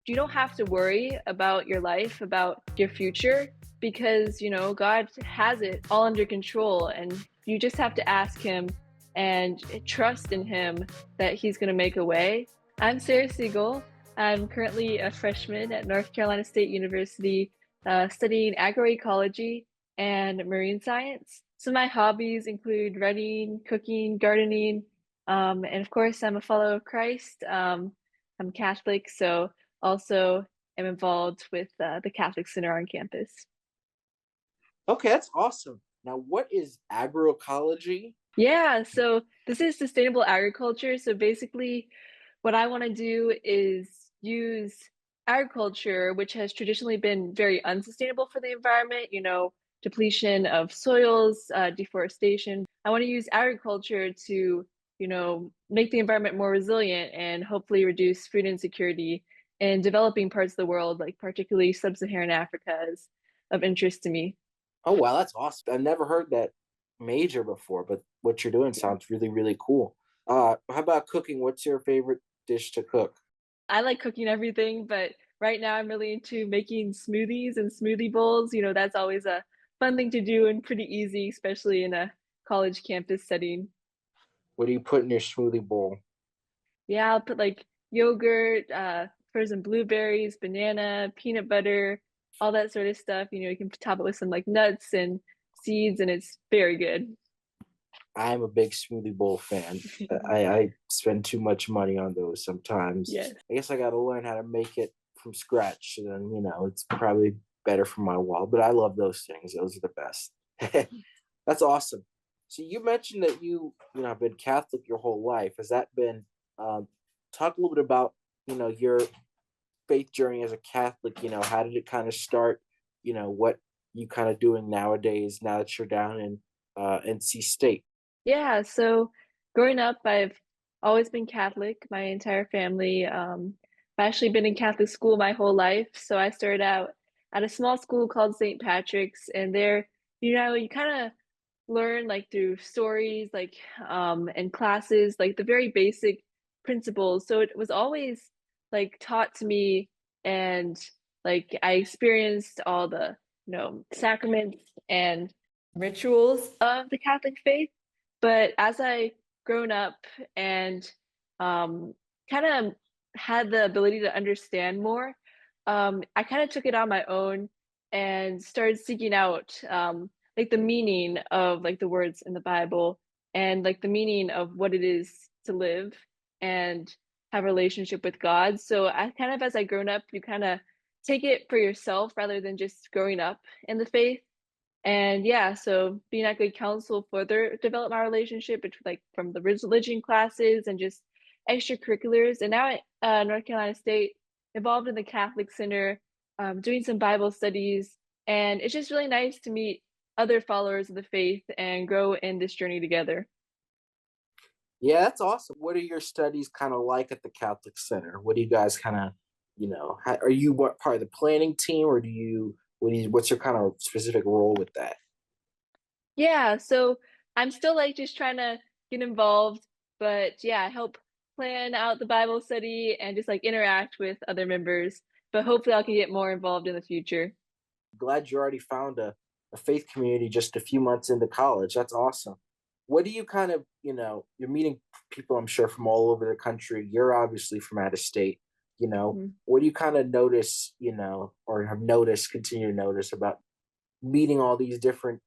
you don't have to worry about your life, about your future, because, God has it all under control. And you just have to ask Him and trust in Him that He's going to make a way. I'm Sarah Siegel. I'm currently a freshman at North Carolina State University, studying agroecology and marine science. So my hobbies include running, cooking, gardening, and of course, I'm a follower of Christ. I'm Catholic, so also am involved with the Catholic Center on campus. Okay, that's awesome. Now, what is agroecology? Yeah, so this is sustainable agriculture. So basically, what I want to do is use agriculture, which has traditionally been very unsustainable for the environment, depletion of soils, deforestation. I want to use agriculture to, make the environment more resilient and hopefully reduce food insecurity in developing parts of the world, like particularly sub-Saharan Africa is of interest to me. Oh, wow, that's awesome. I've never heard that major before, but what you're doing sounds really, really cool. How about cooking? What's your favorite dish to cook? I like cooking everything, but right now I'm really into making smoothies and smoothie bowls. That's always a fun thing to do and pretty easy, especially in a college campus setting. What do you put in your smoothie bowl? Yeah, I'll put like yogurt, frozen blueberries, banana, peanut butter, all that sort of stuff. You can top it with some like nuts and seeds, and it's very good. I'm a big smoothie bowl fan. I spend too much money on those sometimes. Yes. I guess I got to learn how to make it from scratch. And then, it's probably better for my wallet, but I love those things. Those are the best. That's awesome. So you mentioned that have been Catholic your whole life. Has that been, talk a little bit about, your faith journey as a Catholic? How did it kind of start? What you kind of doing nowadays now that you're down in NC State? Yeah, so growing up, I've always been Catholic, my entire family. I've actually been in Catholic school my whole life. So I started out at a small school called St. Patrick's, and there, you kind of learn like through stories, like and classes, like the very basic principles. So it was always like taught to me, and like I experienced all the, sacraments and rituals of the Catholic faith. But as I grown up and kind of had the ability to understand more, I kind of took it on my own and started seeking out like the meaning of like the words in the Bible and like the meaning of what it is to live and have a relationship with God. So I kind of, as I grown up, you kind of take it for yourself rather than just growing up in the faith. And yeah, so being at good counsel further developed my relationship between like from the religion classes and just extracurriculars. And now at North Carolina State, involved in the Catholic Center, doing some Bible studies. And it's just really nice to meet other followers of the faith and grow in this journey together. Yeah, that's awesome. What are your studies kind of like at the Catholic Center? What do you guys kind of, are you what part of the planning team, or what's your kind of specific role with that? Yeah, so I'm still like just trying to get involved, but yeah, I help plan out the Bible study and just like interact with other members. But hopefully I can get more involved in the future. Glad you already found a faith community just a few months into college. That's awesome. What do you kind of, you're meeting people, I'm sure, from all over the country. You're obviously from out of state. Mhm. What do you kind of notice, or have noticed, continue to notice about meeting all these different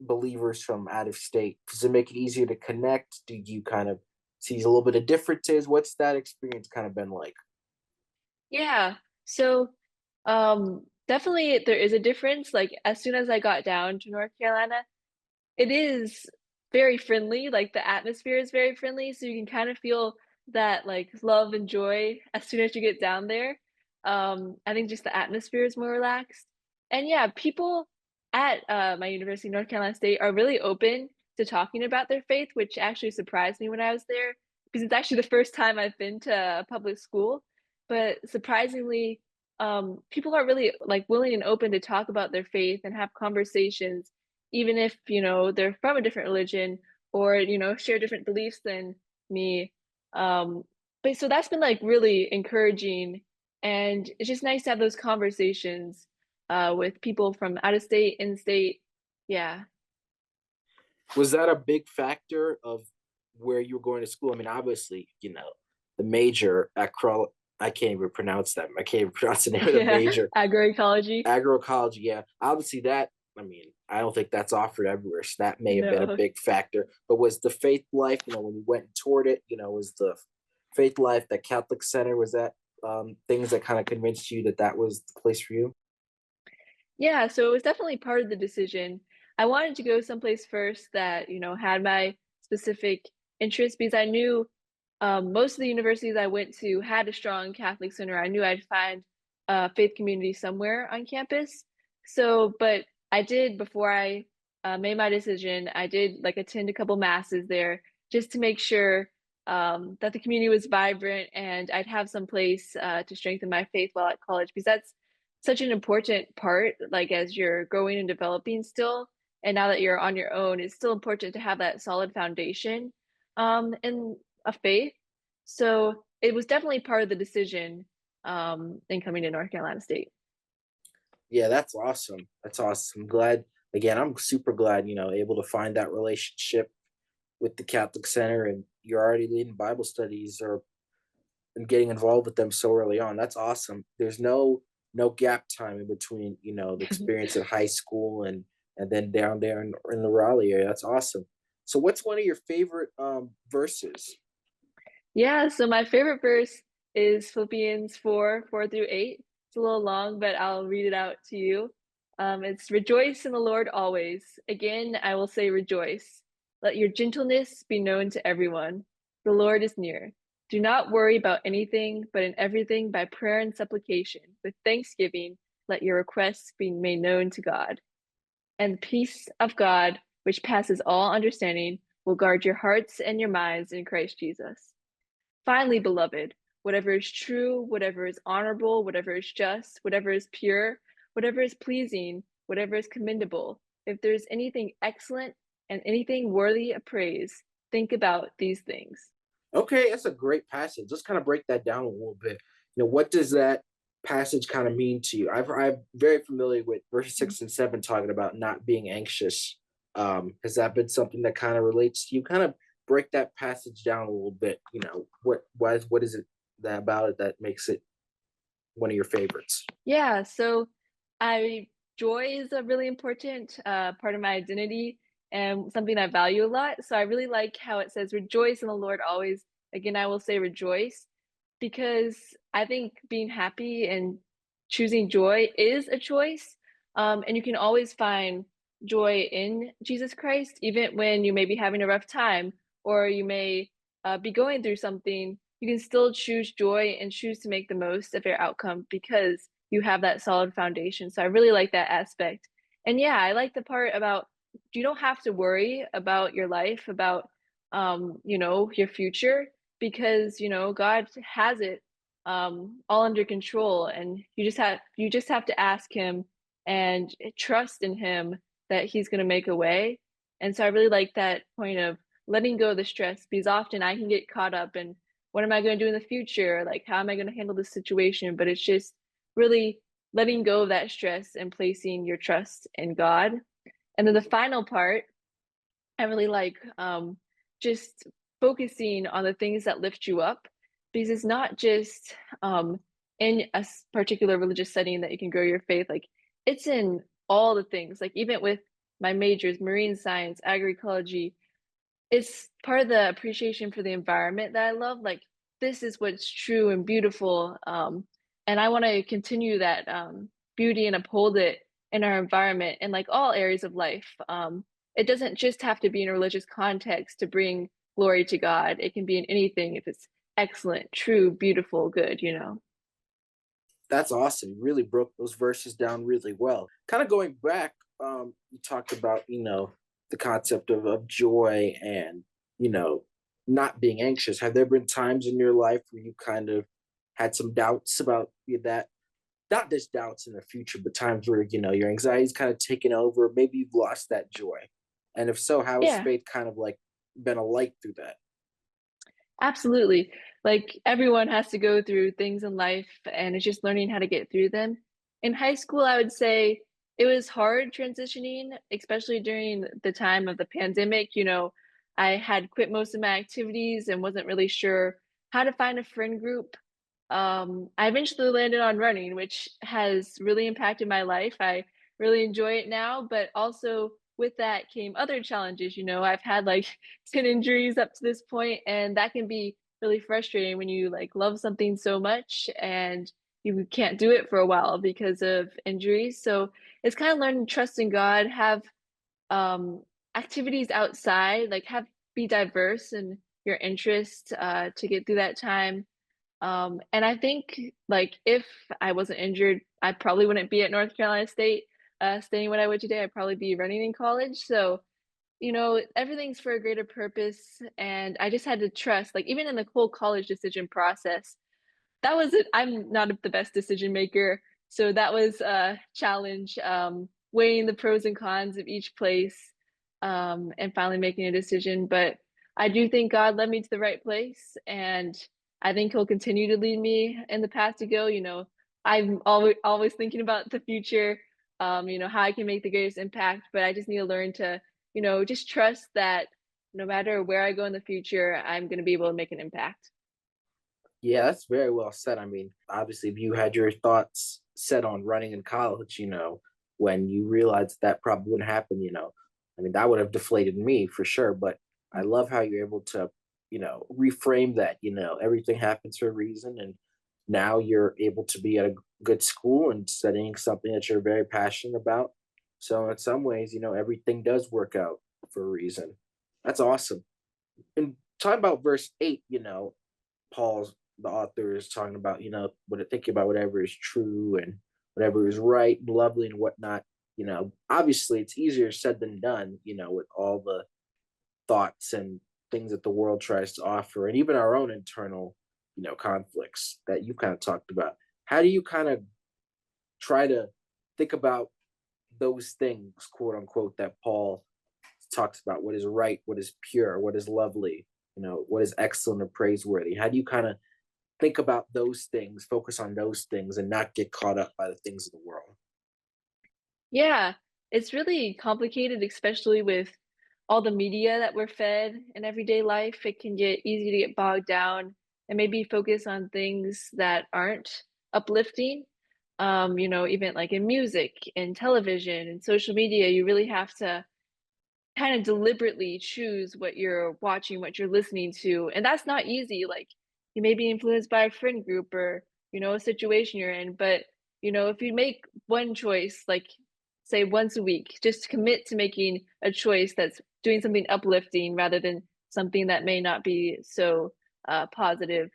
believers from out of state? Does it make it easier to connect? Do you kind of see a little bit of differences? What's that experience kind of been like? Yeah. So definitely there is a difference. Like as soon as I got down to North Carolina, it is very friendly, like, the atmosphere is very friendly, so you can kind of feel that, like, love and joy as soon as you get down there. I think just the atmosphere is more relaxed. And, yeah, people at, my university, North Carolina State, are really open to talking about their faith, which actually surprised me when I was there, because it's actually the first time I've been to a public school. But surprisingly, people are really, like, willing and open to talk about their faith and have conversations even if, they're from a different religion or, share different beliefs than me. Um, but so that's been like really encouraging and it's just nice to have those conversations with people from out of state, in state. Yeah. Was that a big factor of where you were going to school? I mean, obviously, the major I can't even pronounce that. I can't even pronounce the name of the Yeah, major. agroecology. Agroecology, yeah. Obviously that, I mean, I don't think that's offered everywhere, so that may have been a No. big factor. But was the faith life, when you went and toured it, was the faith life, the Catholic center, was that things that kind of convinced you that that was the place for you? Yeah, so it was definitely part of the decision. I wanted to go someplace first that, had my specific interest because I knew most of the universities I went to had a strong Catholic center. I knew I'd find a faith community somewhere on campus. So, but I did before I made my decision, I did like attend a couple masses there just to make sure that the community was vibrant and I'd have some place to strengthen my faith while at college because that's such an important part, like as you're growing and developing still. And now that you're on your own, it's still important to have that solid foundation in a faith. So it was definitely part of the decision in coming to North Carolina State. Yeah, that's awesome. That's awesome. I'm glad, again, I'm super glad, able to find that relationship with the Catholic Center, and you're already leading Bible studies or and getting involved with them so early on. That's awesome. There's no gap time in between, the experience at high school and then down there in the Raleigh area. That's awesome. So what's one of your favorite verses? Yeah, so my favorite verse is Philippians 4, 4 through 8. It's a little long, but I'll read it out to you. It's rejoice in the Lord always. Again, I will say rejoice. Let your gentleness be known to everyone. The Lord is near. Do not worry about anything, but in everything by prayer and supplication, with thanksgiving, let your requests be made known to God. And the peace of God, which passes all understanding, will guard your hearts and your minds in Christ Jesus. Finally, beloved, whatever is true, whatever is honorable, whatever is just, whatever is pure, whatever is pleasing, whatever is commendable, if there's anything excellent and anything worthy of praise, think about these things. Okay, that's a great passage. Let's kind of break that down a little bit. What does that passage kind of mean to you? I'm very familiar with verse 6 and 7 talking about not being anxious. Has that been something that kind of relates to you? Kind of break that passage down a little bit. What is it that about it that makes it one of your favorites? Yeah, so I joy is a really important part of my identity and something I value a lot. So I really like how it says, rejoice in the Lord always. Again, I will say rejoice because I think being happy and choosing joy is a choice. And you can always find joy in Jesus Christ, even when you may be having a rough time or you may be going through something. You can still choose joy and choose to make the most of your outcome because you have that solid foundation. So I really like that aspect. And yeah, I like the part about you don't have to worry about your life, about your future because God has it all under control and you just have to ask him and trust in him that he's going to make a way. And so I really like that point of letting go of the stress because often I can get caught up in what am I going to do in the future? Like, how am I going to handle this situation? But it's just really letting go of that stress and placing your trust in God. And then the final part, I really like just focusing on the things that lift you up because it's not just in a particular religious setting that you can grow your faith. Like, it's in all the things, like, even with my majors, marine science, agroecology, it's part of the appreciation for the environment that I love, like, this is what's true and beautiful, and I wanna continue that, beauty and uphold it in our environment in, like, all areas of life. It doesn't just have to be in a religious context to bring glory to God, it can be in anything if it's excellent, true, beautiful, good. That's awesome. You really broke those verses down really well. Kind of going back, you talked about, the concept of joy and, you know, not being anxious. Have there been times in your life where you kind of had some doubts about that? Not just doubts in the future, but times where, your anxiety's kind of taken over. Maybe you've lost that joy. And if so, how has Yeah. faith kind of like been a light through that? Absolutely. like everyone has to go through things in life and it's just learning how to get through them. In high school, I would say it was hard transitioning, especially during the time of the pandemic. I had quit most of my activities and wasn't really sure how to find a friend group. I eventually landed on running, which has really impacted my life. I really enjoy it now, but also with that came other challenges. I've had like 10 injuries up to this point, and that can be really frustrating when you like love something so much and you can't do it for a while because of injuries. So it's kind of learning to trust in God, have um activities outside, like have be diverse in your interest to get through that time. And I think like if I wasn't injured, I probably wouldn't be at North Carolina State studying what I would today. I'd probably be running in college. So everything's for a greater purpose, and I just had to trust, like, even in the whole college decision process, that was it. I'm not the best decision maker, so that was a challenge, weighing the pros and cons of each place, and finally making a decision. But I do think God led me to the right place, and I think He'll continue to lead me in the path to go. I'm always thinking about the future, how I can make the greatest impact. But I just need to learn to, just trust that no matter where I go in the future, I'm going to be able to make an impact. Yeah, that's very well said. I mean, obviously, if you had your thoughts set on running in college, when you realized that probably wouldn't happen, I mean, that would have deflated me for sure. But I love how you're able to, reframe that, everything happens for a reason. And now you're able to be at a good school and studying something that you're very passionate about. So, in some ways, everything does work out for a reason. That's awesome. And talking about verse 8, Paul's the author is talking about, thinking about whatever is true and whatever is right and lovely and whatnot. Obviously it's easier said than done, with all the thoughts and things that the world tries to offer and even our own internal, conflicts that you kind of talked about. How do you kind of try to think about those things, quote unquote, that Paul talks about? What is right, what is pure, what is lovely, what is excellent or praiseworthy? How do you kind of think about those things, focus on those things, and not get caught up by the things of the world? Yeah, it's really complicated, especially with all the media that we're fed in everyday life. It can get easy to get bogged down and maybe focus on things that aren't uplifting. Even like in music and television and social media, you really have to kind of deliberately choose what you're watching, what you're listening to. And that's not easy. Like you may be influenced by a friend group or, a situation you're in. But, if you make one choice, like say once a week, just commit to making a choice that's doing something uplifting rather than something that may not be so positive.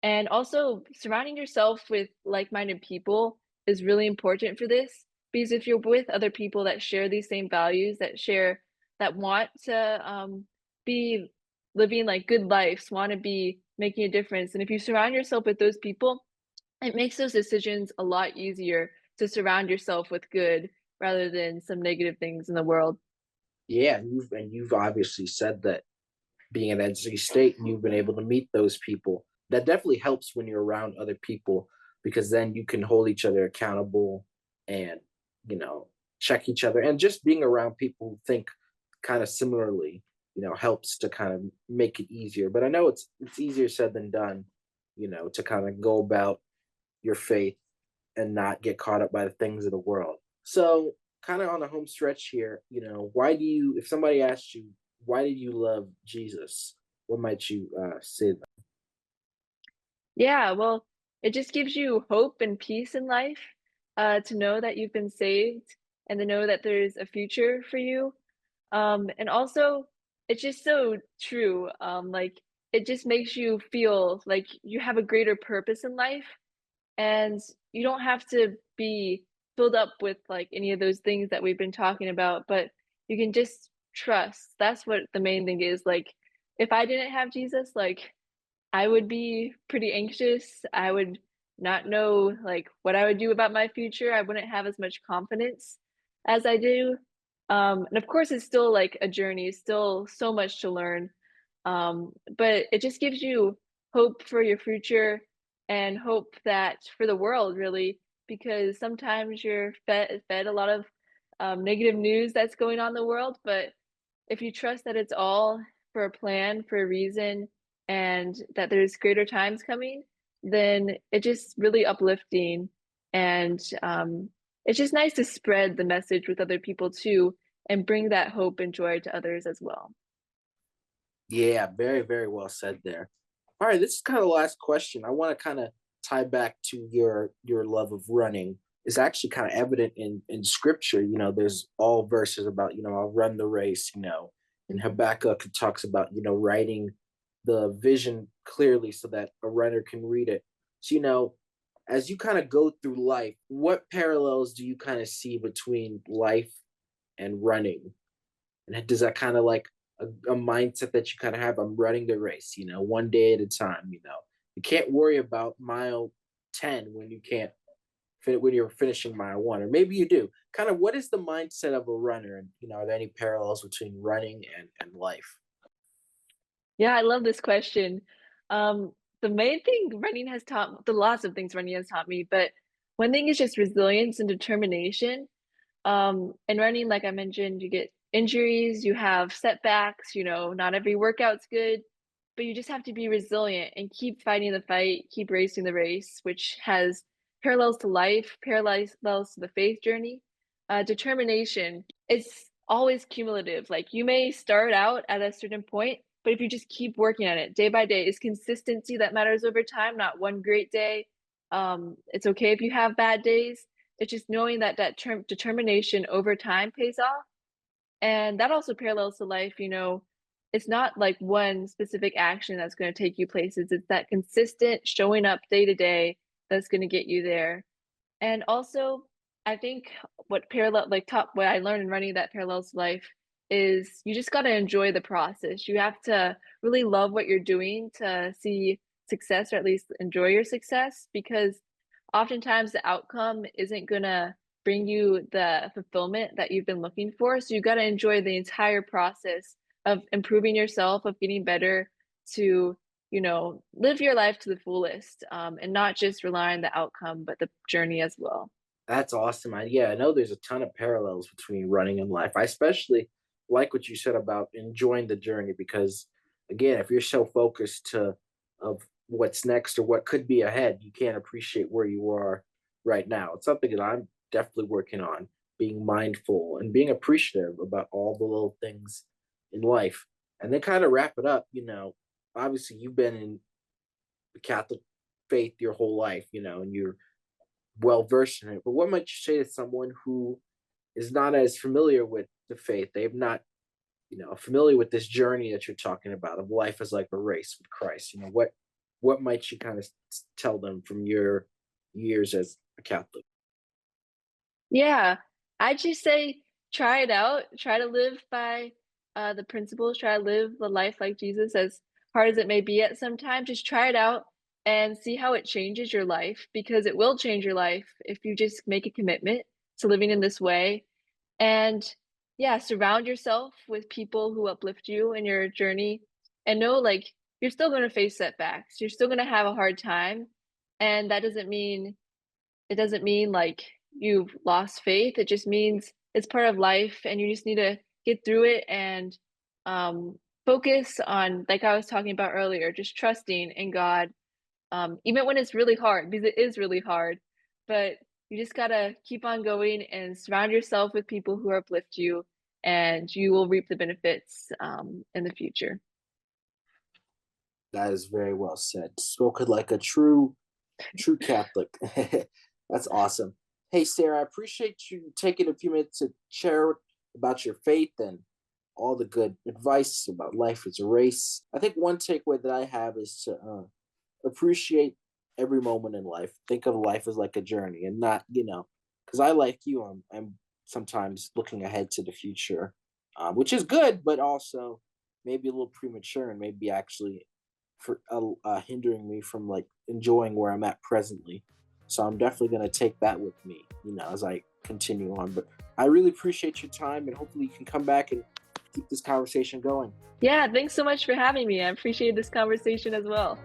And also surrounding yourself with like-minded people is really important for this because if you're with other people that share these same values, that want to be living like good lives, want to be making a difference, and if you surround yourself with those people, it makes those decisions a lot easier to surround yourself with good rather than some negative things in the world. Yeah, and you've obviously said that being at NC State and you've been able to meet those people. That definitely helps when you're around other people because then you can hold each other accountable and you know check each other. And just being around people who think kind of similarly, helps to kind of make it easier. But I know it's easier said than done, to kind of go about your faith and not get caught up by the things of the world. So, kind of on the home stretch here, why do you, if somebody asked you, why did you love Jesus? What might you say? Yeah, well, it just gives you hope and peace in life, to know that you've been saved and to know that there's a future for you. And also, it's just so true. Like, it just makes you feel like you have a greater purpose in life, and you don't have to be filled up with like any of those things that we've been talking about, but you can just trust. That's what the main thing is. Like, if I didn't have Jesus, like, I would be pretty anxious. I would not know like what I would do about my future. I wouldn't have as much confidence as I do. And of course it's still like a journey, it's still so much to learn. But it just gives you hope for your future and hope that for the world really, because sometimes you're fed a lot of negative news that's going on in the world, but if you trust that it's all for a plan, for a reason, and that there's greater times coming, then it's just really uplifting. And it's just nice to spread the message with other people too and bring that hope and joy to others as well. Yeah, very, very well said there. All right, this is kind of the last question. I want to kind of tie back to your love of running. It's actually kind of evident in scripture. There's all verses about, I'll run the race, and Habakkuk talks about, writing the vision clearly so that a runner can read it. So, as you kind of go through life, what parallels do you kind of see between life and running? And does that kind of like a mindset that you kind of have? I'm running the race, one day at a time. You can't worry about mile 10 when you can't fit when you're finishing mile one, or maybe you do. Kind of what is the mindset of a runner? And, are there any parallels between running and life? Yeah, I love this question. The main thing running has taught the lots of things running has taught me, but one thing is just resilience and determination. In running, like I mentioned, you get injuries, you have setbacks, not every workout's good, but you just have to be resilient and keep fighting the fight, keep racing the race, which has parallels to life, parallels to the faith journey. Determination, it's always cumulative. Like you may start out at a certain point, but if you just keep working on it day by day, it's consistency that matters over time, not one great day. It's okay if you have bad days. It's just knowing that that term determination over time pays off, and that also parallels to life, it's not like one specific action that's gonna take you places, it's that consistent showing up day to day that's gonna get you there. And also, I think what I learned in running that parallels life is you just gotta enjoy the process. You have to really love what you're doing to see success or at least enjoy your success because oftentimes the outcome isn't gonna bring you the fulfillment that you've been looking for. So you gotta enjoy the entire process of improving yourself, of getting better to live your life to the fullest, and not just rely on the outcome, but the journey as well. That's awesome. Yeah, I know there's a ton of parallels between running and life. I especially like what you said about enjoying the journey because, again, if you're so focused to of what's next or what could be ahead, you can't appreciate where you are right now. It's something that I'm definitely working on, being mindful and being appreciative about all the little things in life. And then kind of wrap it up, obviously you've been in the Catholic faith your whole life, and you're well versed in it. But what might you say to someone who is not as familiar with the faith? They've not, familiar with this journey that you're talking about of life as like a race with Christ. What might you kind of tell them from your years as a Catholic? Yeah, I just say try it out. Try to live by the principles. Try to live the life like Jesus, as hard as it may be at some time. Just try it out and see how it changes your life because it will change your life if you just make a commitment to living in this way. And yeah, surround yourself with people who uplift you in your journey and know like you're still going to face setbacks. You're still going to have a hard time. And that doesn't mean like you've lost faith. It just means it's part of life and you just need to get through it and um, focus on, like I was talking about earlier, just trusting in God, even when it's really hard, because it is really hard. But you just gotta keep on going and surround yourself with people who uplift you, and you will reap the benefits in the future. That is very well said. Spoken like a true Catholic. That's awesome. Hey, Sarah, I appreciate you taking a few minutes to share about your faith and all the good advice about life as a race. I think one takeaway that I have is to appreciate every moment in life. Think of life as like a journey and not, because I like you, I'm sometimes looking ahead to the future, which is good, but also maybe a little premature and maybe actually for hindering me from like enjoying where I'm at presently. So I'm definitely going to take that with me, as I continue on. But I really appreciate your time and hopefully you can come back and keep this conversation going. Yeah, thanks so much for having me. I appreciate this conversation as well.